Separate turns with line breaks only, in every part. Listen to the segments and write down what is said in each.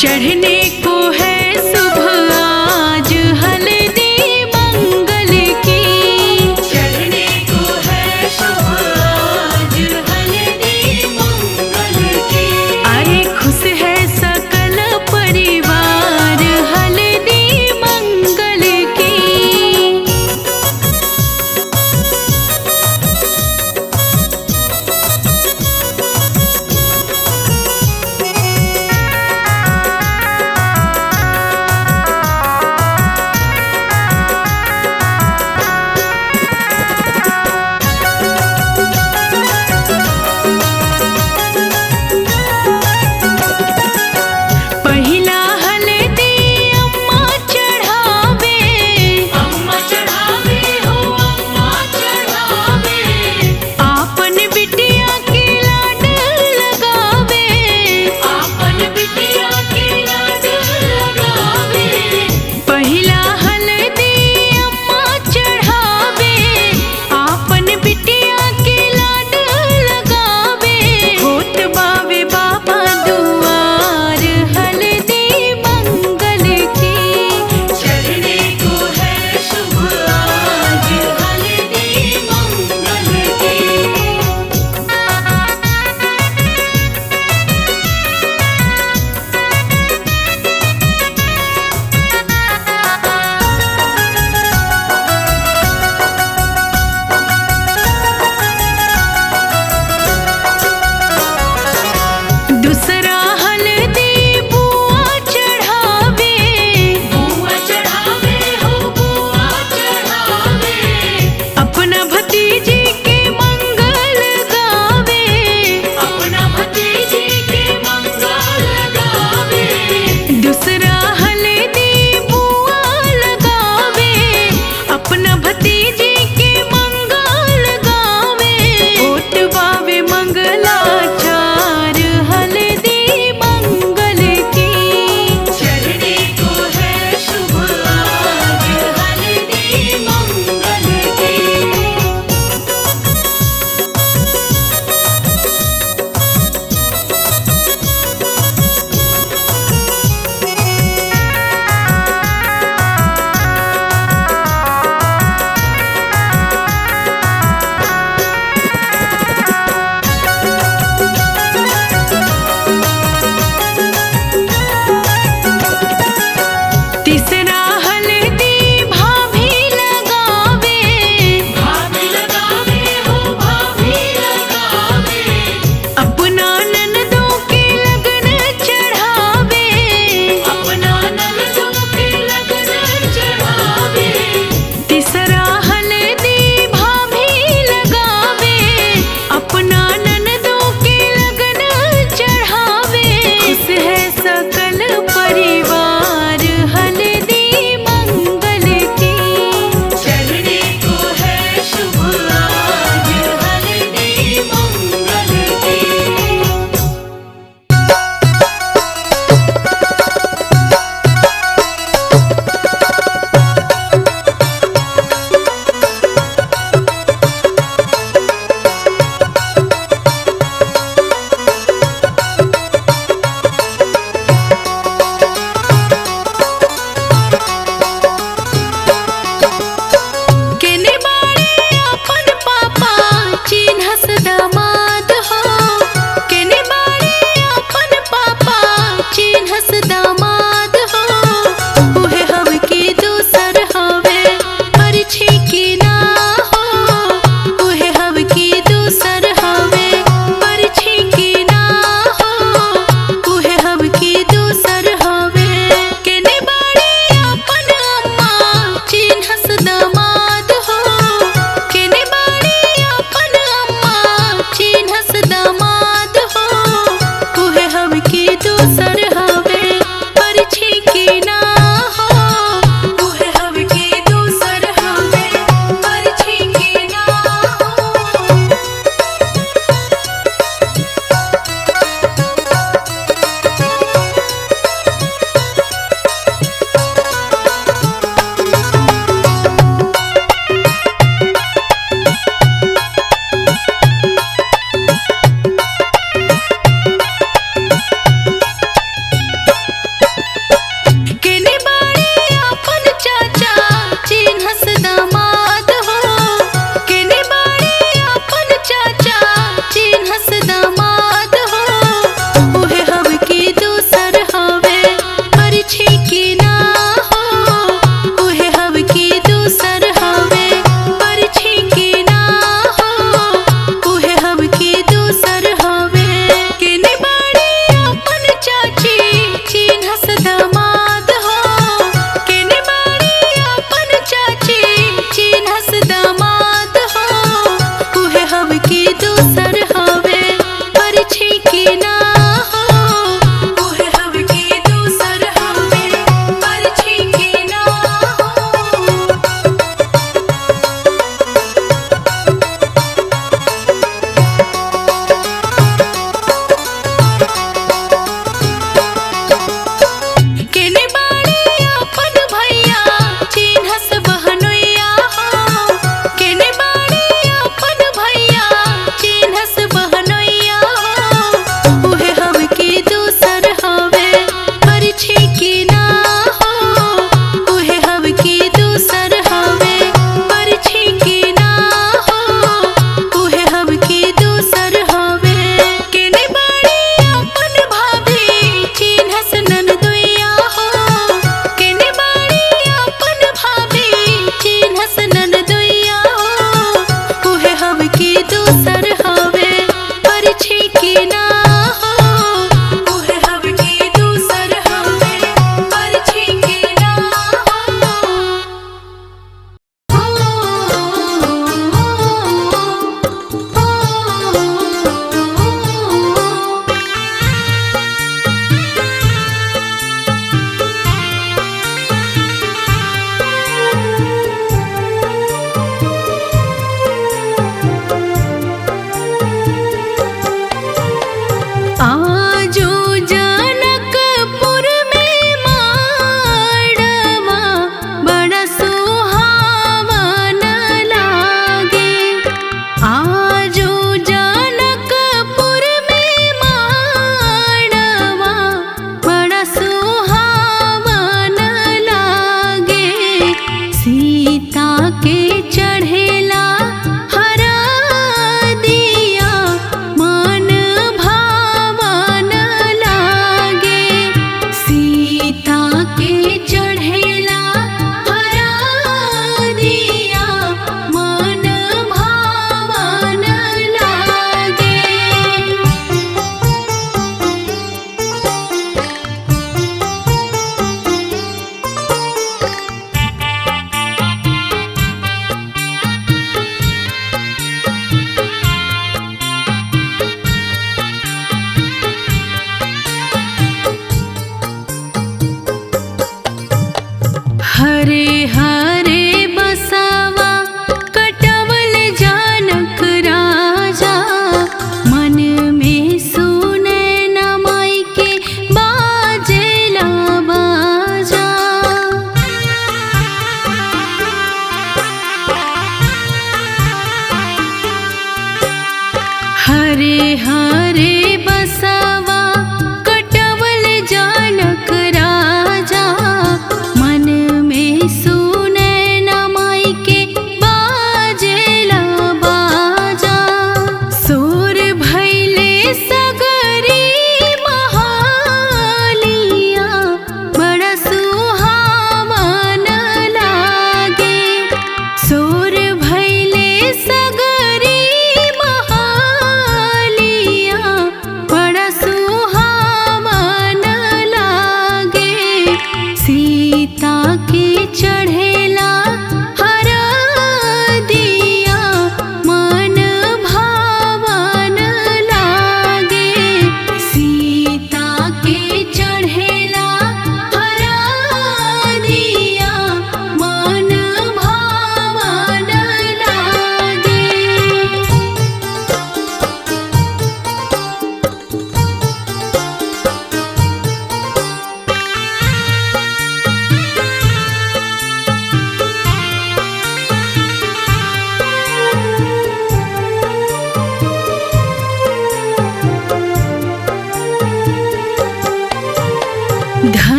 चढ़ने को है सुबह आज हल्दी मंगल की। चढ़ने को है सुबह आज हल्दी मंगल की। अरे खुश है सकल परिवार हल्दी मंगल की।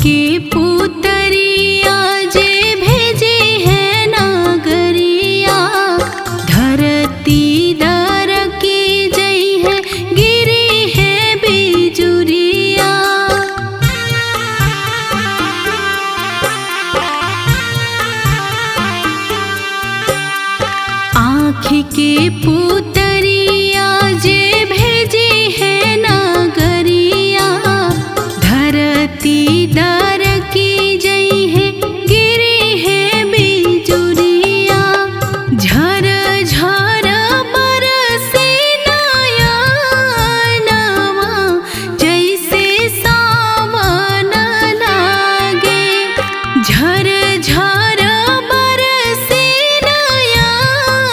के पुतरिया जे भेजे है नागरिया, धरती दर की जई है गिरी है बिजुरिया। आँख के पुतरिया जे भेजे है नागरिया, धरती दर की जई है गिरी है बिजुरिया। झर झर बरसे नयनवा, जैसे सावन लागे। झर झर बरसे नयनवा,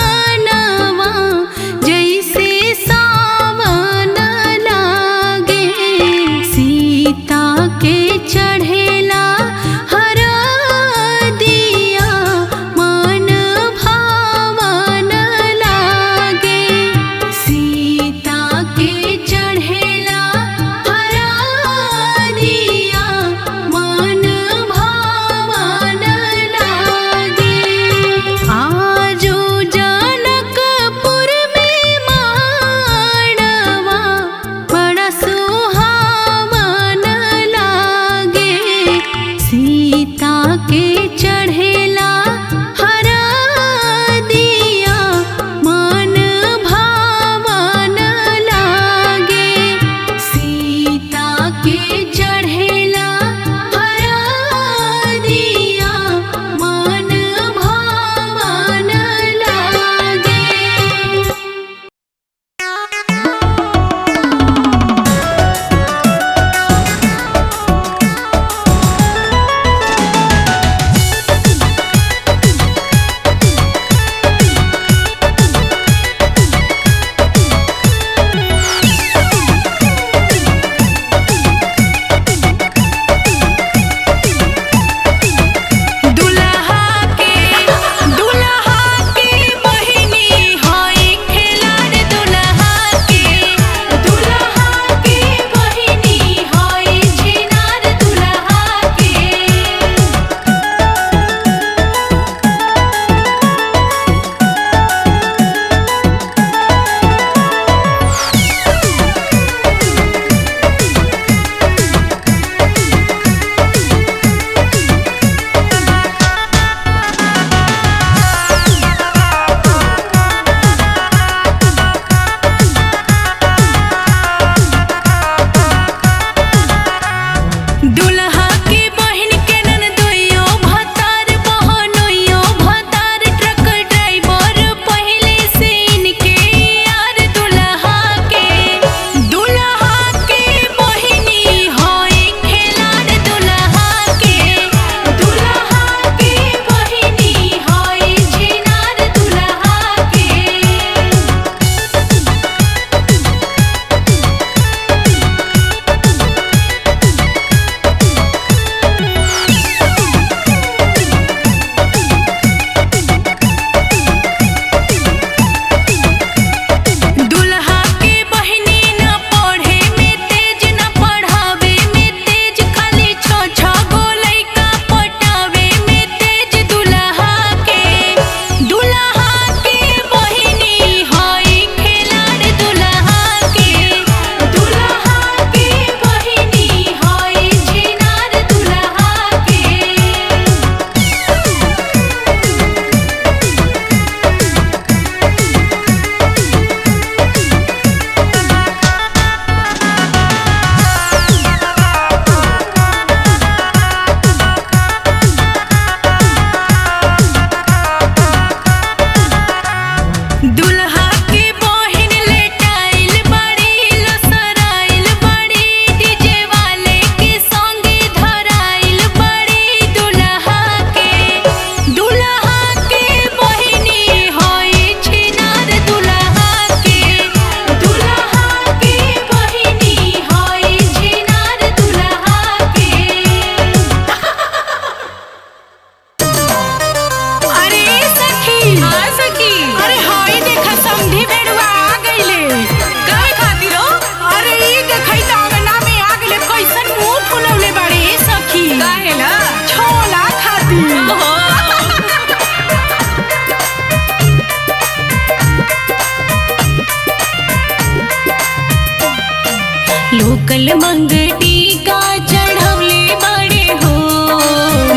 लोकल मंगटी का चढ़वले बड़े हो,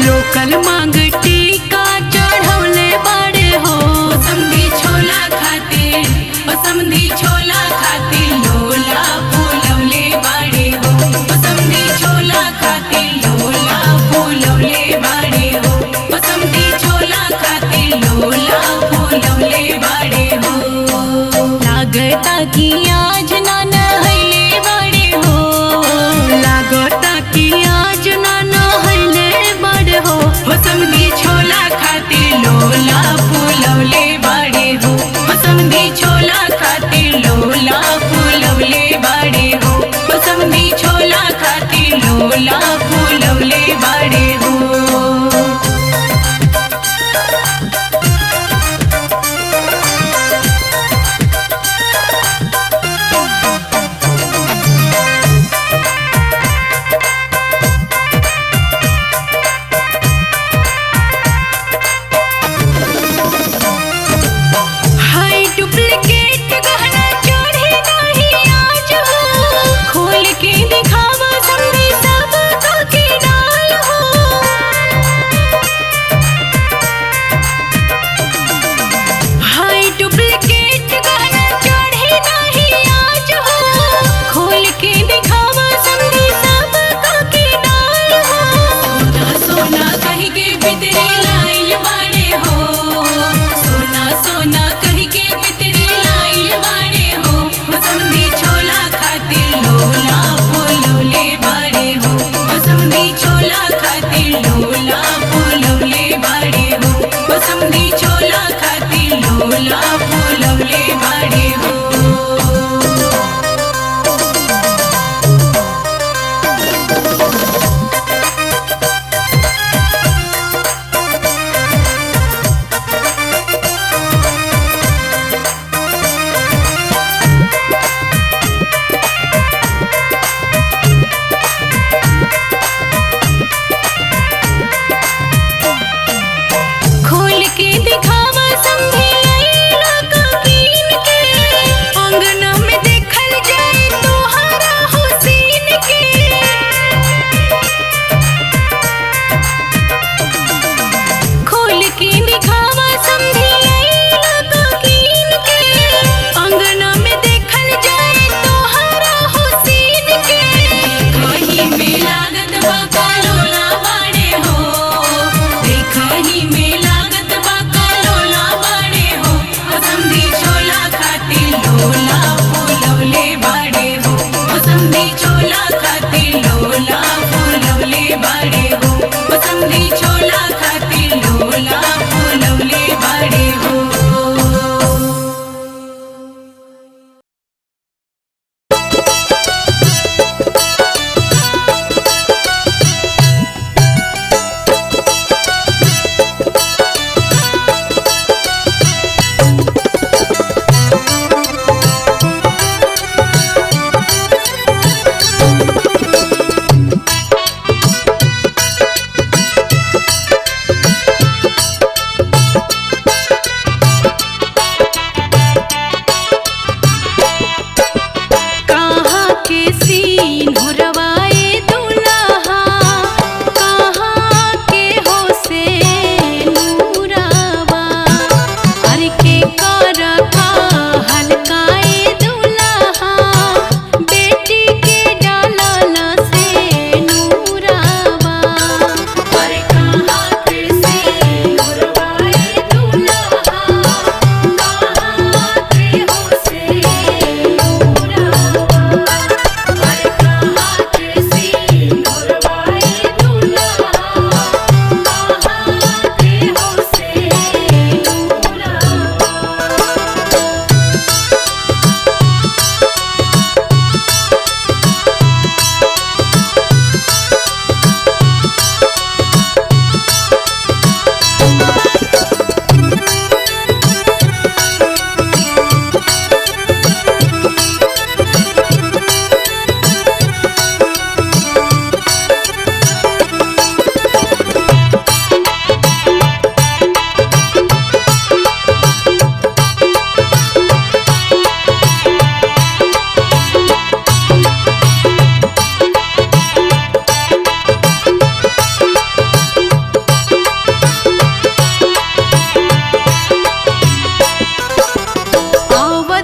लोकल मंगटी का चढ़वले बड़े हो। समधी छोला खातिर, समधी छोला खातिर लोला फूलवले बड़े हो, समधी छोला खातिर लोला फूलवले बड़े हो, समधी छोला खातिर लोला फूलवले बड़े हो। लागता कि आज ना नहैले बड़े हो, लागता कि आज ना नहैले बड़े हो। समधी छोला खातिर लोला फूलवले बड़े हो, समधी छोला खातिर लोला फूलवले बड़े हो, समधी छोला खातिर लोला फूलवले बड़े हो। हाय डुप्लीकेट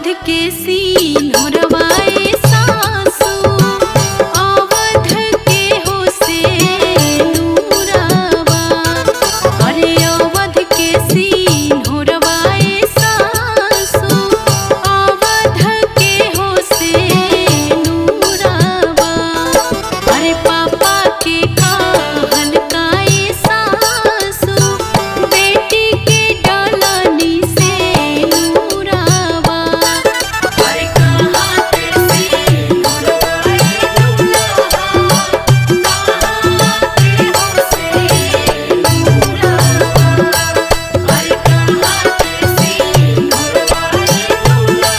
अवध के सिंहरवाए सासु अवध के हो से नूरावा। अरे अवध के सिंहरवाए सासु अवध के हो से नूरावा। अरे पापा के कहल काए सासु बेटी के डलनी से नूरावा। अरे कहाँ के सिंहरवाए दुल्हा कहाँ के हो से नूरावा। अरे कहाँ के सिंहरवाए दुल्हा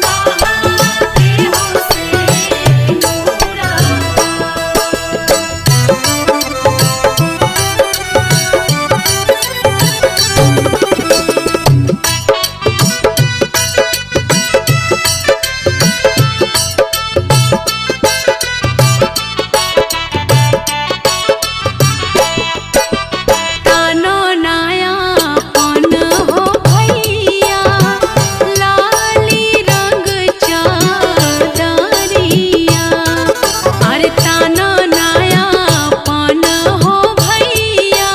कहाँ के हो से तानो नायापन हो भैया लाली रंग चादरिया। अरे तानो नायापन हो भैया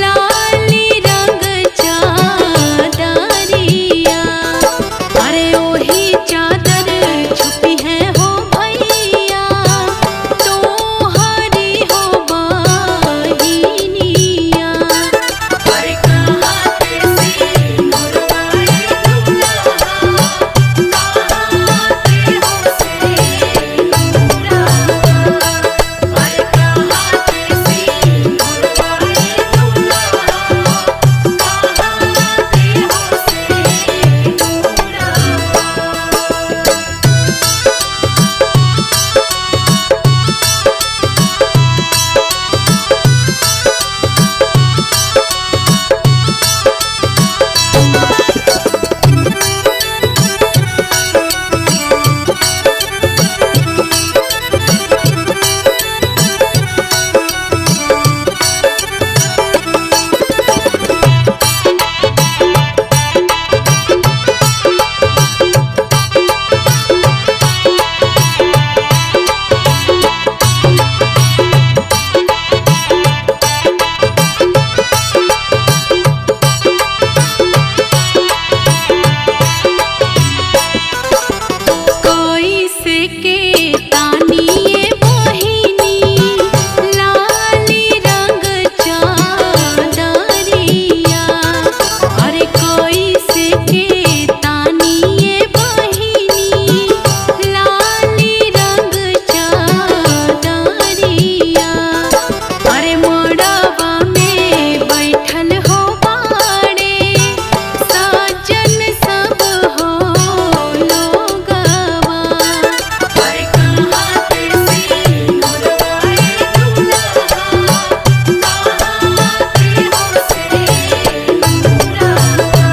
लाली रंग चादरिया। अरे ओही चादर छुपी है हो भैया तोहरी हो बहिनिया। अरे कहाँ के सिंहरवाए दुल्हा कहाँ के हो से नूरावा। अरे कहाँ के सिंहरवाए दुल्हा कहाँ के हो से कोई से के तानिए बहिनी लाली रंग चादरिया। अरे कोई से के तानिए बहिनी लाली रंग चादरिया। अरे मोड़वा में बैठल हो बाड़े साजन सब हो लोगवा। अरे कहाँ के सिंहरवाए दुल्हा कहाँ के हो से नूरावा।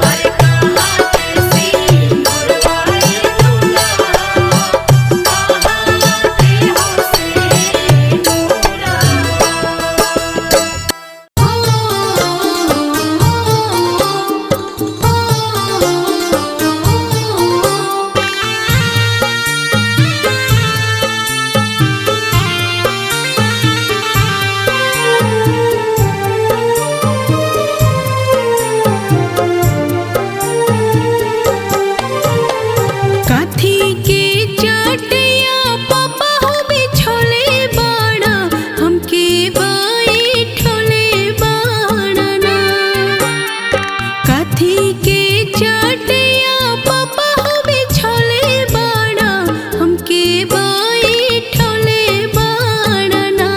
अरे कहाँ के सिंहरवाए दुल्हा कहाँ के हो से काथी के चटिया पापा हो बिछोले बाड़ा हमके बैठोले बाड़ना। काथी के चटिया पापा हो बिछोले बाड़ा हमके बैठोले बाड़ना।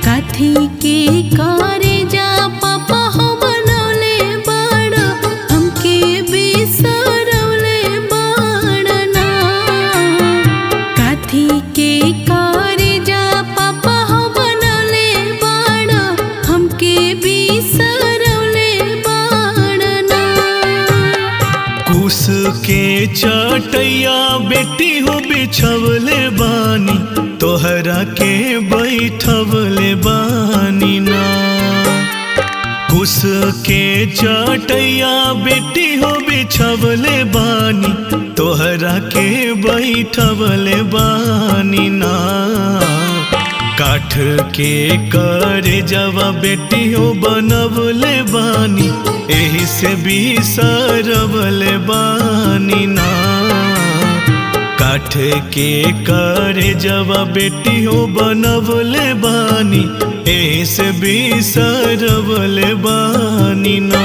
काथी के करे जा पापा हो बनौले बाड़ा हमके बिसरौले बाड़ना। काथी के करे जा पापा हो बनौले बाड़ा हमके बिसरौले बाड़ना।
कुस के चटैया बेटी हो बिछवले बानी तोहरा के बैठवले बानी ना। कुश के चटैया बेटी हो बिछवले बानी, तोहरा के बैठवले बानी ना। काठ के करे जवा बेटी हो बनवले बानी, एही से बिसरवले बानी ना। काठ के करे जवा बेटी हो बनवले बानी, एही से बिसरवले बानी ना।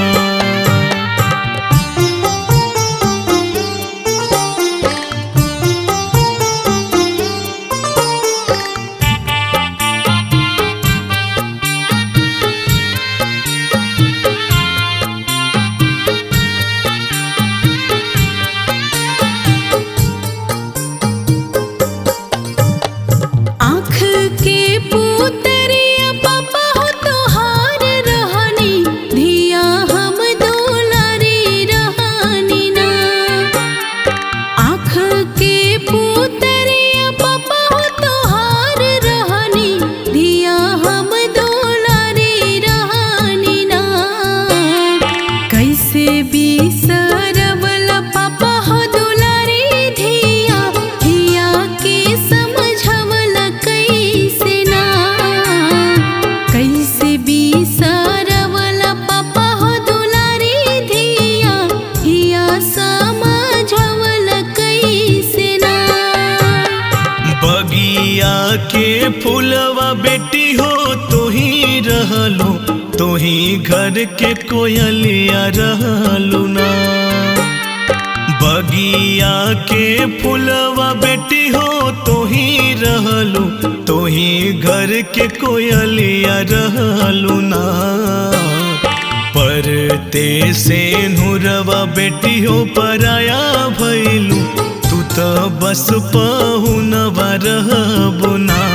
के फूलवा बेटी हो तो ही रहलो, तो ही घर के कोयलिया रहलू ना। बगिया के फूलवा बेटी हो तो ही रहलू, तो ही घर के कोयलिया रहलू ना। परते से नुरवा बेटी हो पराया भैलू, तू तो बस पहुनवा रहबू ना।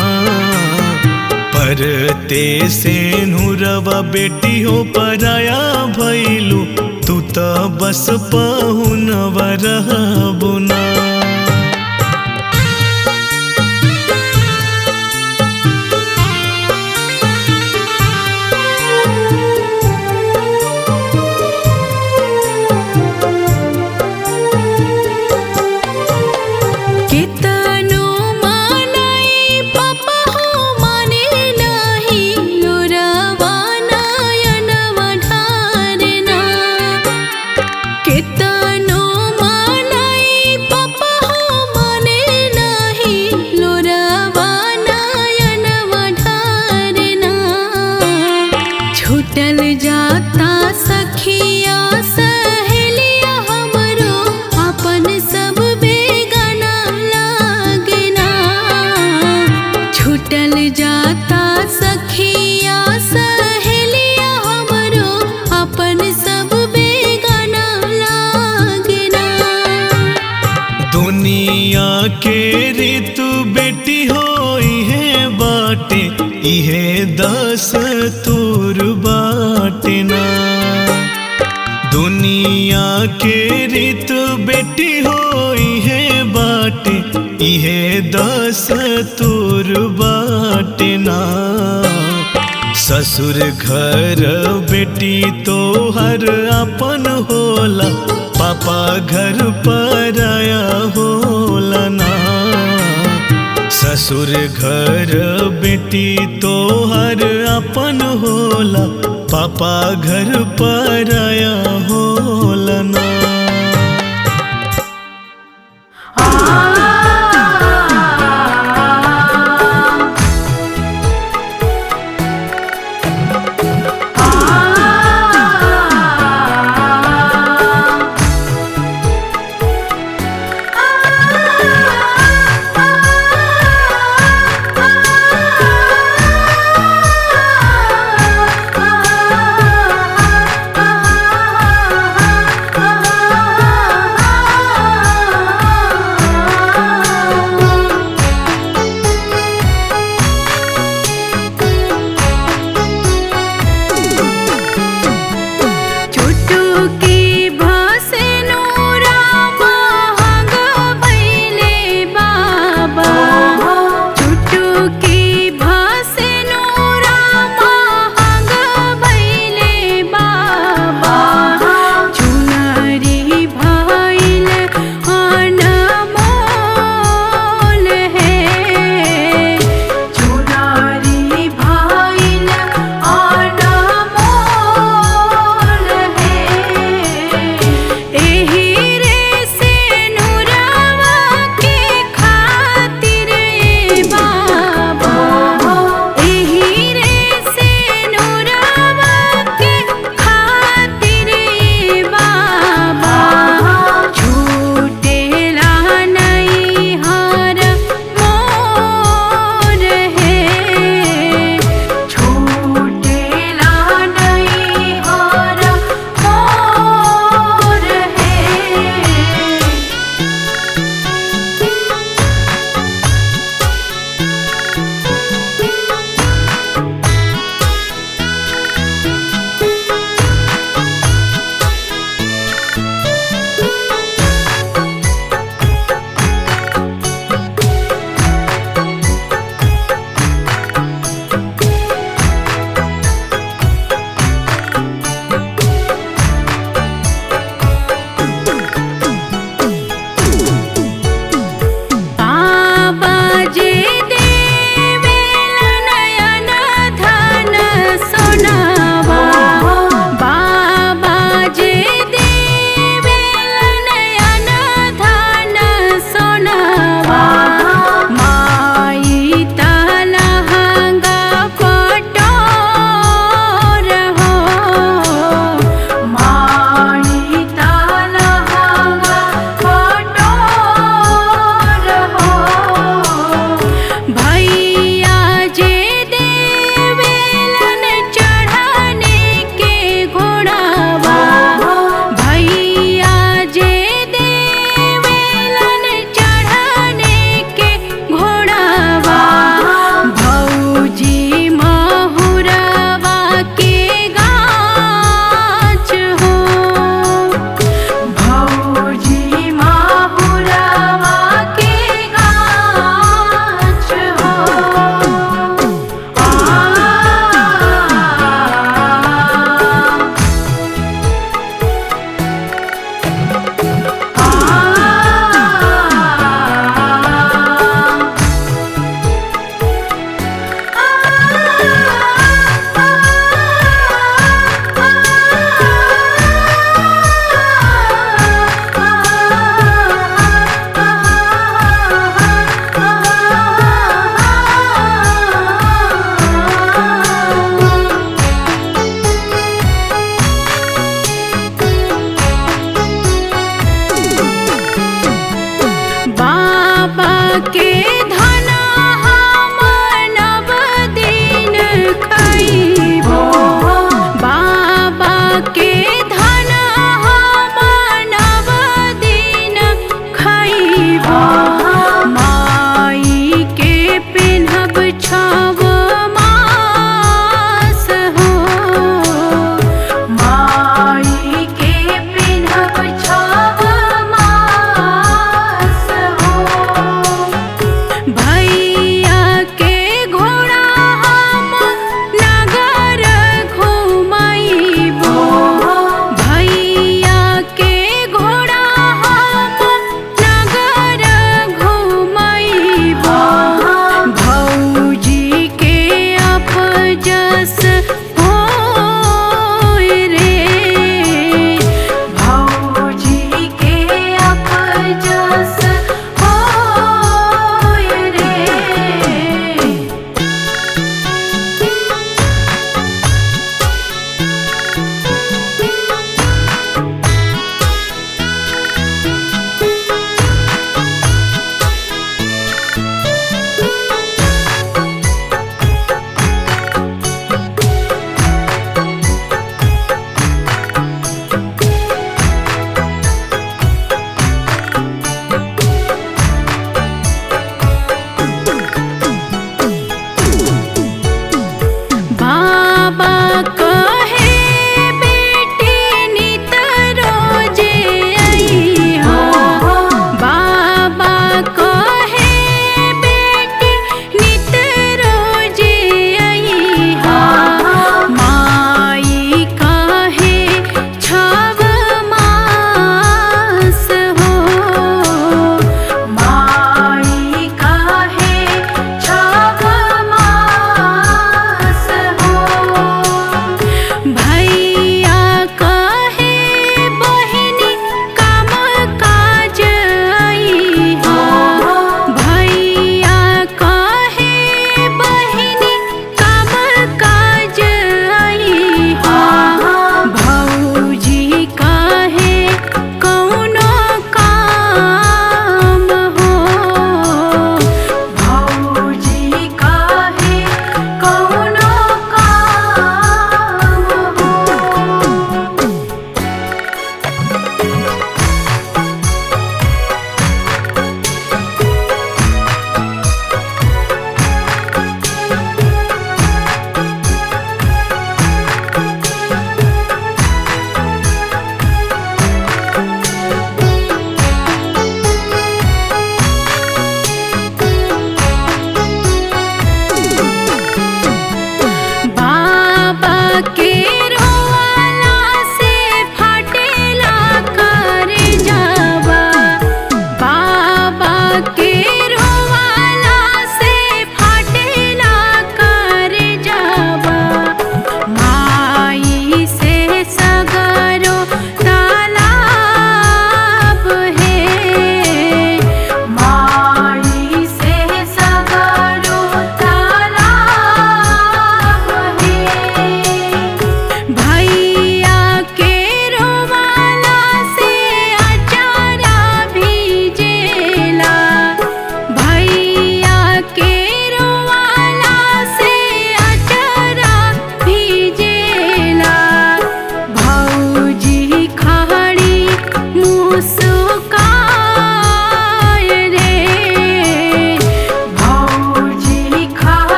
परते से नुरवा बेटी हो पराया भैलू, तू तो बस पहुनवा रहबू ना।
छूटल जाता सखिया सहेलिया हमरो, अपन सब बेगाना लागे ना। छूटल जाता सखिया सहेलिया हमरो, अपन सब बेगाना लागे ना।
दुनिया के ऋतु बेटी हो इहे बाटे, इहे दस तूर बाटे ना। दुनिया के ऋतु बेटी हो इहे बाटे, इहे दस तूर बाटे ना। ससुर घर बेटी तो हर अपन होला, पापा घर पराया होला ना। ससुर घर बेटी तो हर अपन होला, पापा घर पराया होला ना।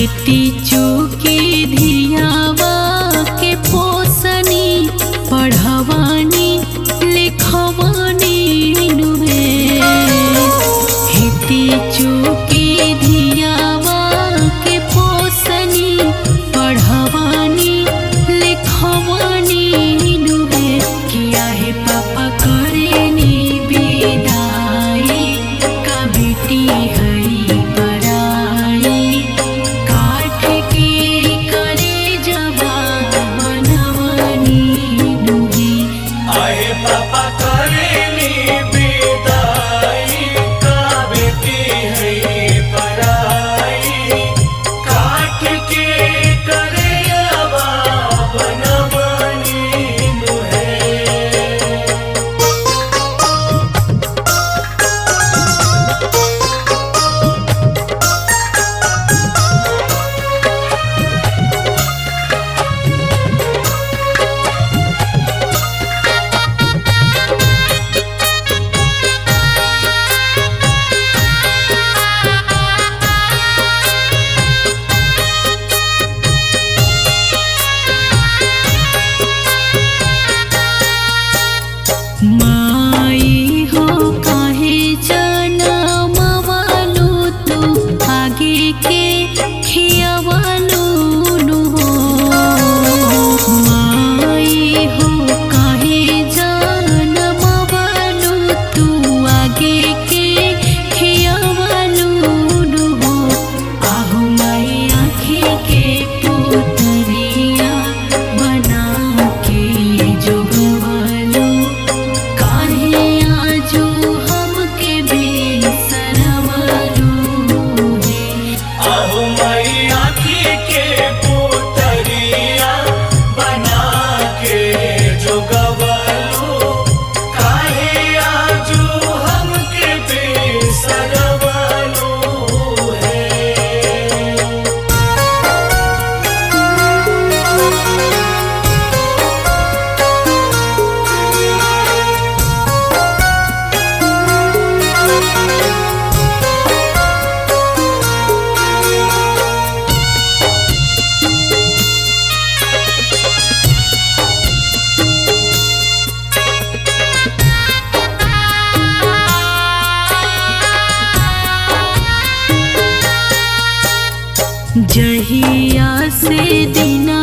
बेटी चूकी धियावा के पोसनी पढ़वानी लिखवानी नुहे हिती चूकी धियावा के पोसनी पढ़वानी लिखवानी नुहे किया है पापा करेनी विदाई का बेटी है माई हो काहे जनमवालू तू आगे के खियावालू नु हो माई हो काहे जनमवालू तू आगे के खियावालू नु हो आहू माई आँखें के पुतरिया बना के जोगवालू जहिया से दिना